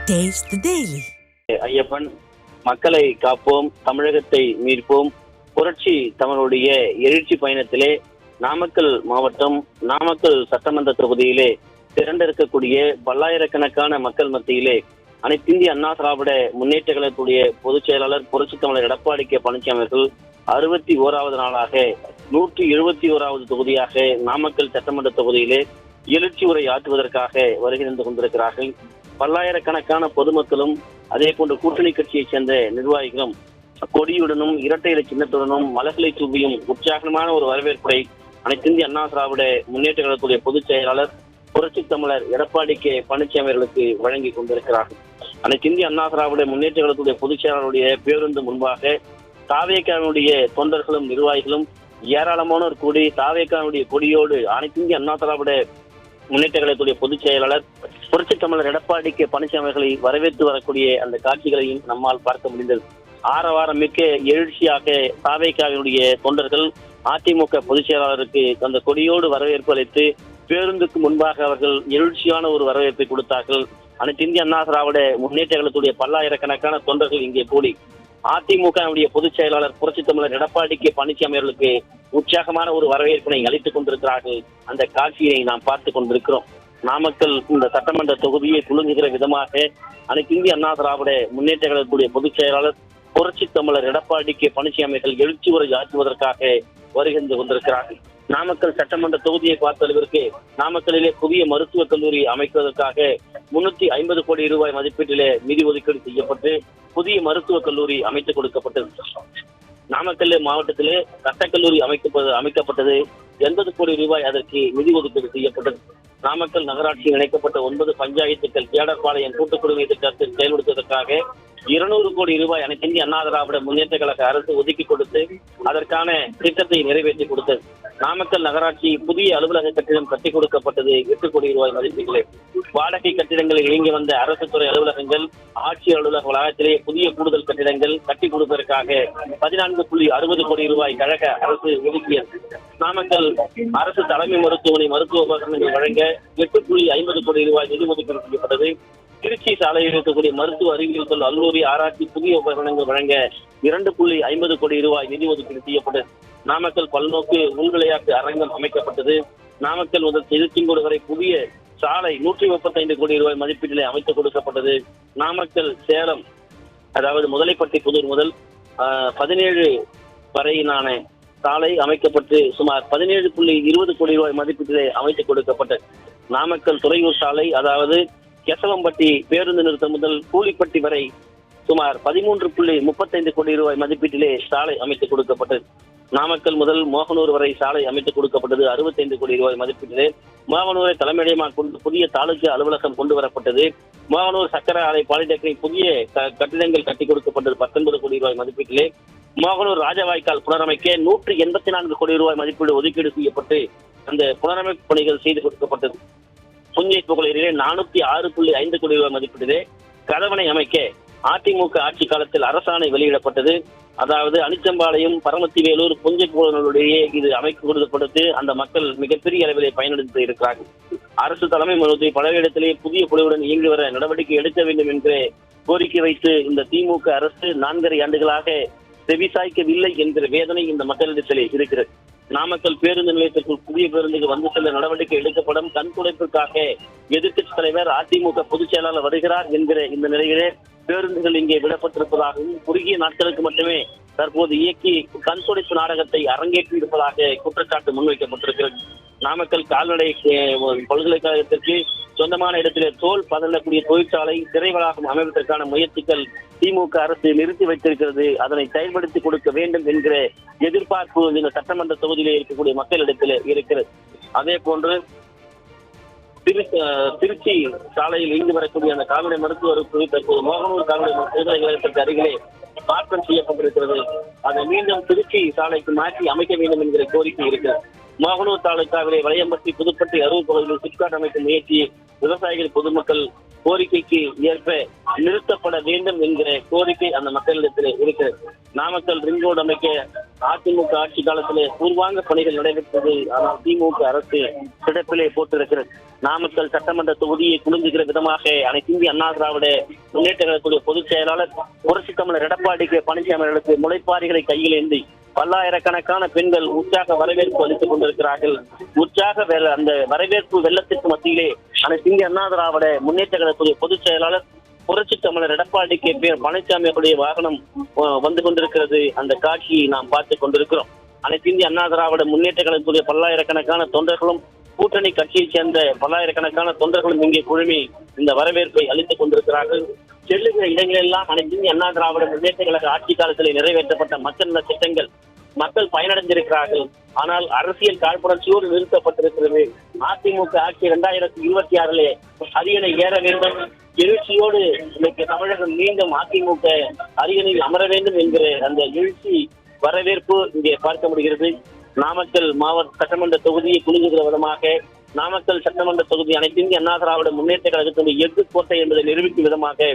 Taste the Daily. Ayyappan மக்களை காப்போம், தமிழகத்தை மீட்போம், புரட்சி தமிழுடைய எழுச்சி பயணத்திலே நாமக்கல் மாவட்டம் நாமக்கல் சட்டமன்ற தொகுதியிலே திரண்டிருக்கக்கூடிய பல்லாயிரக்கணக்கான மக்கள் மத்தியிலே அனைத்திந்திய அண்ணா திராவிட முன்னேற்ற கழகத்துடைய பொதுச் செயலாளர் புரட்சி தமிழர் எடப்பாடி கே பழனிசாமி அவர்கள் 61வது நாளாக 171வது தொகுதியாக நாமக்கல் சட்டமன்ற தொகுதியிலே எழுச்சி உரை ஆற்றுவதற்காக வருகை தந்து கொண்டிருக்கிறார்கள். பல்லாயிரக்கணக்கான பொதுமக்களும் அதே போன்று கூட்டணி கட்சியைச் சேர்ந்த நிர்வாகிகளும் கொடியுடனும் இரட்டை இலை சின்னத்துடனும் மலர்களை தூவியும் உற்சாகமான ஒரு வரவேற்புரை அனைத்திந்திய அண்ணா திராவிட முன்னேற்ற கழகத்துடைய பொதுச் செயலாளர் புரட்சி தமிழர் எடப்பாடி கே பழனிசாமி அவர்களுக்கு வழங்கி கொண்டிருக்கிறார்கள். அனைத்திந்திய அண்ணா திராவிட முன்னேற்ற கழகத்துடைய பொதுச் செயலாளருடைய பேருந்து முன்பாக தாவேக்கானுடைய தொண்டர்களும் நிர்வாகிகளும் ஏராளமானோர் கூடி தாவேக்கானுடைய கொடியோடு அனைத்திந்திய அண்ணா திராவிட முன்னேற்ற கழகத்துடைய பொதுச் செயலாளர் புரட்சி தமிழர் எடப்பாடி கே பழனிசாமி அவர்களை வரவேற்று வரக்கூடிய அந்த காட்சிகளையும் நம்மால் பார்க்க முடிந்தது. ஆரவாரம் மிக்க எழுச்சியாக தாவேக்காவினுடைய தொண்டர்கள் அதிமுக பொதுச் செயலாளருக்கு அந்த கொடியோடு வரவேற்பு அளித்து பேருந்துக்கு முன்பாக அவர்கள் எழுச்சியான ஒரு வரவேற்பை கொடுத்தார்கள். அனைத்து இந்திய அண்ணா திராவிட முன்னேற்ற கழகத்துடைய பல்லாயிரக்கணக்கான தொண்டர்கள் இங்கே கூடி அதிமுக பொதுச் செயலாளர் புரட்சி தமிழர் எடப்பாடி கே பழனிசாமி அவர்களுக்கு உற்சாகமான ஒரு வரவேற்பினை அளித்துக் கொண்டிருக்கிறார்கள். அந்த காட்சியை நாம் பார்த்துக் கொண்டிருக்கிறோம். நாமக்கல் இந்த சட்டமன்ற தொகுதியை குலுங்குகிற விதமாக அனைத்து இந்திய அண்ணா திராவிட முன்னேற்ற கழகத்துடைய பொதுச் செயலாளர் புரட்சி தமிழர் எடப்பாடி கே பழனிசாமி அவர்கள் எழுச்சி உரை ஆற்றுவதற்காக வருகின்ற கொண்டிருக்கிறார்கள். நாமக்கல் சட்டமன்ற தொகுதியை பார்த்தளவிற்கு நாமக்கலிலே புதிய மருத்துவக் கல்லூரி அமைப்பதற்காக 350 கோடி ரூபாய் மதிப்பீட்டிலே நிதி ஒதுக்கீடு செய்யப்பட்டு புதிய மருத்துவக் கல்லூரி அமைத்துக் கொடுக்கப்பட்டது. நாமக்கல் மாவட்டத்திலே சட்டக்கல்லூரி அமைக்கப்பட்டது. 80 கோடி ரூபாய் அதற்கு நிதி ஒதுக்கீடு செய்யப்பட்டது. நாமக்கல் நகராட்சியில் இணைக்கப்பட்ட 9 பஞ்சாயத்துக்கள் கேடர்பாளையம் கூட்டுக்குடிமை திட்டத்தில் செயல்படுத்துவதற்காக 200 கோடி ரூபாய் அனைத்து இந்திய அண்ணா திராவிட முன்னேற்ற கழக அரசு ஒதுக்கி கொடுத்து அதற்கான திட்டத்தை நிறைவேற்றி கொடுத்தது. நாமக்கல் நகராட்சி புதிய அலுவலக கட்டிடம் கட்டிக் கொடுக்கப்பட்டது 8 கோடி ரூபாய் மதிப்பீட்டிலே. வாடகை கட்டிடங்களில் இயங்கி வந்த அரசு துறை அலுவலகங்கள் ஆட்சியர் அலுவலக வளாகத்திலே புதிய கூடுதல் கட்டிடங்கள் கட்டிக் கொடுப்பதற்காக 14.60 கோடி ரூபாய் கழக அரசு ஒதுக்கியது. நாமக்கல் அரசு தலைமை மருத்துவமனை மருத்துவ உபகரணங்கள் வழங்க 8.50 கோடி ரூபாய் நிதி ஒதுக்கீடு செய்யப்பட்டது. திருச்சி சாலையில் இருக்கக்கூடிய மருத்துவ அறிவியல் கல்லூரி ஆராய்ச்சி புதிய உபகரணங்கள் வழங்க 2.50 கோடி ரூபாய் நிதி ஒதுக்கீடு செய்யப்பட்டது. நாமக்கல் பல்நோக்கு உள்விளையாட்டு அரங்கம் அமைக்கப்பட்டது. நாமக்கல் முதல் திருச்செங்கோடு வரை புதிய சாலை 135 கோடி ரூபாய் மதிப்பீட்டிலே அமைத்துக் கொடுக்கப்பட்டது. நாமக்கல் சேலம் அதாவது முதலைப்பட்டி புதூர் முதல் 17 வரையிலான சாலை அமைக்கப்பட்டு சுமார் 17.20 கோடி ரூபாய் மதிப்பீட்டிலே அமைத்துக் கொடுக்கப்பட்டது. நாமக்கல் துறையூர் சாலை அதாவது கெசவம்பட்டி பேருந்து நிறுத்தம் முதல் கூலிப்பட்டி வரை சுமார் 13.35 கோடி ரூபாய் மதிப்பீட்டிலே சாலை அமைத்துக் கொடுக்கப்பட்டது. நாமக்கல் முதல் மோகனூர் வரை சாலை அமைத்துக் கொடுக்கப்பட்டது 65 கோடி ரூபாய் மதிப்பீட்டிலே. மோகனூரை தலைமையிடமாக கொண்டு புதிய தாலுகா அலுவலகம் கொண்டு வரப்பட்டது. மோகனூர் சக்கர ஆலை பாலிடெக்னிக் புதிய கட்டிடங்கள் கட்டிக் கொடுக்கப்பட்டது 19 கோடி ரூபாய் மதிப்பீட்டிலே. மோகனூர் ராஜவாய்க்கால் புனரமைக்க 184 கோடி ரூபாய் மதிப்பீடு ஒதுக்கீடு செய்யப்பட்டு அந்த புனரமைப்பு பணிகள் செய்து கொடுக்கப்பட்டது. புஞ்சை புகழேரியிலே 406.5 கோடி ரூபாய் மதிப்பீட்டிலே கதவணை அமைக்க அதிமுக ஆட்சி காலத்தில் அரசாணை வெளியிடப்பட்டது. அதாவது அனிச்சம்பாளையம் பரமத்தி வேலூர் புஞ்சை புகழூரிடையே இது அமைக்க கொடுக்கப்பட்டு அந்த மக்கள் மிகப்பெரிய அளவிலே பயனடைந்து இருக்கிறார்கள். அரசு தலைமை மருத்துவ பல இடத்திலே புதிய குழுவுடன் இயங்கி வர நடவடிக்கை எடுக்க வேண்டும் என்ற கோரிக்கை வைத்து இந்த திமுக அரசு 4.5 ஆண்டுகளாக செவிசாய்க்கவில்லை என்கிற வேதனை இந்த மக்களிடத்திலே இருக்கிறது. நாமக்கல் பேருந்து நிலையத்திற்குள் புதிய பேருந்துக்கு வந்து செல்ல நடவடிக்கை எடுக்கப்படும் கண்துடைப்பிற்காக எதிர்க்கட்சி தலைவர் அதிமுக பொதுச் செயலாளர் வருகிறார் என்கிற இந்த நிலையிலே பேருந்துகள் இங்கே விடப்பட்டிருப்பதாகவும் குறுகிய நாட்களுக்கு மட்டுமே தற்போது இயக்கி கண்துடைப்பு நாடகத்தை அரங்கேற்றி இருப்பதாக குற்றச்சாட்டு முன்வைக்கப்பட்டிருக்கிறது. நாமக்கல் கால்நடை பல்கலைக்கழகத்திற்கு சொந்தமான இடத்திலே தோல் பதனக்கூடிய தொழிற்சாலை சிறை வளாகம் அமைப்பதற்கான முயற்சிகள் திமுக அரசு நிறுத்தி வைத்திருக்கிறது. அதனை செயல்படுத்தி கொடுக்க வேண்டும் என்கிற எதிர்பார்ப்பு இந்த சட்டமன்ற தொகுதியிலே இருக்கக்கூடிய மக்களிடத்தில் இருக்கிறது. அதே போன்று திருச்சி சாலையில் இயங்கி வரக்கூடிய அந்த கால்நடை மருத்துவருக்கு தற்போது மோகனூர் கால்நடை பல்கலைக்கழகத்திற்கு அருகிலே மாற்றம் செய்யப்பட்டிருக்கிறது. அதை மீண்டும் திருச்சி சாலைக்கு மாற்றி அமைக்க வேண்டும் என்கிற கோரிக்கை இருக்கிறது. மோகனூர் தாலுகாவிலே வளையம்பட்டி புதுப்பட்டி அரூர் பகுதியில் சிப்காட் அமைக்கும் முயற்சி விவசாயிகள் பொதுமக்கள் கோரிக்கைக்கு ஏற்ப நிறுத்தப்பட வேண்டும் என்கிற கோரிக்கை அந்த மக்களிடத்தில் இருக்கிறது. நாமக்கல் ரிங் ரோடு அமைக்க அதிமுக ஆட்சி காலத்திலே பூர்வாங்க பணிகள் நடைபெற்றது. ஆனால் திமுக அரசு கிடப்பிலே போட்டிருக்கிறது. நாமக்கல் சட்டமன்ற தொகுதியை குலுங்குகிற விதமாக அனைத்து இந்திய அண்ணா திராவிட முன்னேற்ற கழகத்துடைய பொதுச் செயலாளர் புரட்சி தமிழர் எடப்பாடி பழனிசாமி அவர்களுக்கு முளைப்பாரிகளை கையில் ஏந்தி பல்லாயிரக்கணக்கான பெண்கள் உற்சாக வரவேற்பு அளித்துக் கொண்டிருக்கிறார்கள். அந்த வரவேற்பு வெள்ளத்திற்கு மத்தியிலே அனைத்து இந்திய அண்ணா திராவிட முன்னேற்ற கழகத்துடைய பொதுச் செயலாளர் புரட்சி தமிழர் எடப்பாடி பழனிசாமி அவருடைய வாகனம் வந்து கொண்டிருக்கிறது. அந்த காட்சியை நாம் பார்த்துக் கொண்டிருக்கிறோம். அனைத்து இந்திய அண்ணா திராவிட முன்னேற்ற கழகத்துடைய பல்லாயிரக்கணக்கான தொண்டர்களும் கூட்டணி கட்சியைச் சேர்ந்த பல்லாயிரக்கணக்கான தொண்டர்களும் இங்கே குழுமி இந்த வரவேற்பை அளித்துக் கொண்டிருக்கிறார்கள். செல்லுகிற இடங்களெல்லாம் அனைத்து இந்திய அண்ணா திராவிட முன்னேற்ற கழக ஆட்சி காலத்தில் நிறைவேற்றப்பட்ட மக்கள் நல திட்டங்கள் மக்கள் பயனடைந்திருக்கிறார்கள். ஆனால் அரசியல் காழ்ப்புணர்ச்சியோடு நிறுத்தப்பட்டிருக்கிறது. அதிமுக ஆட்சி 2026 அரியணை ஏற வேண்டும், எழுச்சியோடு இன்னைக்கு தமிழகம் மீண்டும் அதிமுக அரியணையில் அமர வேண்டும் என்கிற அந்த எழுச்சி வரவேற்பு இங்கே பார்க்க முடிகிறது. நாமக்கல் மாவட்ட சட்டமன்ற தொகுதியை குலுங்குகிற விதமாக நாமக்கல் சட்டமன்ற தொகுதி அனைத்து இந்திய அண்ணா திராவிட முன்னேற்ற கழகத்தினுடைய எஃகு கோட்டை என்பதை நிரூபிக்கும் விதமாக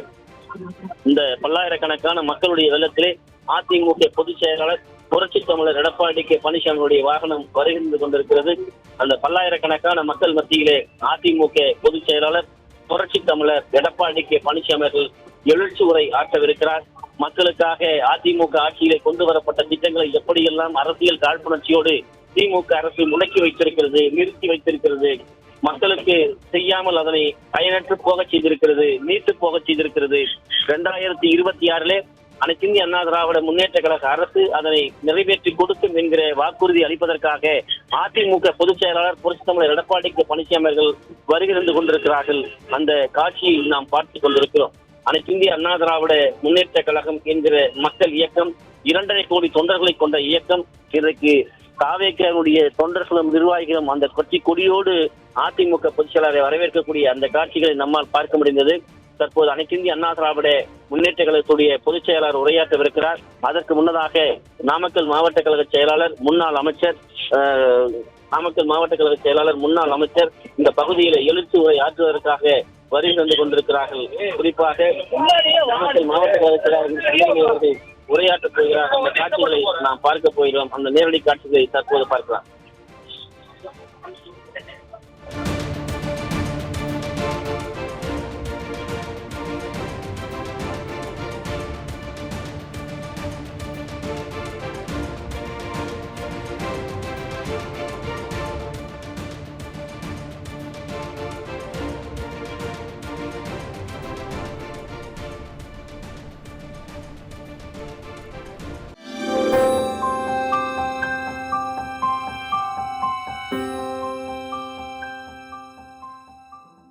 இந்த பல்லாயிரக்கணக்கான மக்களுடைய வெள்ளத்திலே அதிமுக பொதுச் செயலாளர் புரட்சி தமிழர் எடப்பாடி பழனிசாமியுடைய வாகனம் வருகின்ற கொண்டிருக்கிறது. அந்த பல்லாயிரக்கணக்கான மக்கள் மத்தியிலே அதிமுக பொதுச் செயலாளர் புரட்சி தமிழர் எடப்பாடி பழனிசாமி அவர்கள் எழுச்சி உரை ஆற்றவிருக்கிறார். மக்களுக்காக அதிமுக ஆட்சியிலே கொண்டு வரப்பட்ட திட்டங்களை எப்படியெல்லாம் அரசியல் காழ்ப்புணர்ச்சியோடு திமுக அரசு முடக்கி வைத்திருக்கிறது, நிறுத்தி வைத்திருக்கிறது, மக்களுக்கு செய்யாமல் அதனை பயனற்று போக செய்திருக்கிறது, மீட்டு போக செய்திருக்கிறது. 2026 அனைத்து இந்திய அண்ணா திராவிட முன்னேற்ற கழக அரசு அதனை நிறைவேற்றி கொடுக்கும் என்கிற வாக்குறுதி அளிப்பதற்காக அதிமுக பொதுச் செயலாளர் புரட்சி தமிழர் எடப்பாடி பழனிசாமி அவர்கள் வருகிறது கொண்டிருக்கிறார்கள். அந்த காட்சியை நாம் பார்த்துக் கொண்டிருக்கிறோம். அனைத்து இந்திய அண்ணா திராவிட முன்னேற்ற கழகம் என்கிற மக்கள் இயக்கம் 2.5 கோடி தொண்டர்களை கொண்ட இயக்கம். இதற்கு தாவேக்கனுடைய தொண்டர்களும் நிர்வாகிகளும் அந்த கட்சி கொடியோடு அதிமுக பொதுச் செயலாளரை வரவேற்கக்கூடிய அந்த காட்சிகளை நம்மால் பார்க்க முடிந்தது. தற்போது அனைத்து இந்திய அண்ணா திராவிட முன்னேற்ற கழகத்துடைய பொதுச் செயலாளர் உரையாற்றவிருக்கிறார். அதற்கு முன்னதாக நாமக்கல் மாவட்ட கழக செயலாளர் முன்னாள் அமைச்சர் இந்த பகுதியில் எழுச்சி உரை ஆற்றுவதற்காக வருகை வந்து கொண்டிருக்கிறார்கள். குறிப்பாக நாமக்கல் மாவட்ட கழக செயலாளர்கள் உரையாற்றப் போகிறார். அந்த காட்சிகளை நாம் பார்க்க போகிறோம். அந்த நேரடி காட்சிகளை தற்போது பார்க்கலாம்.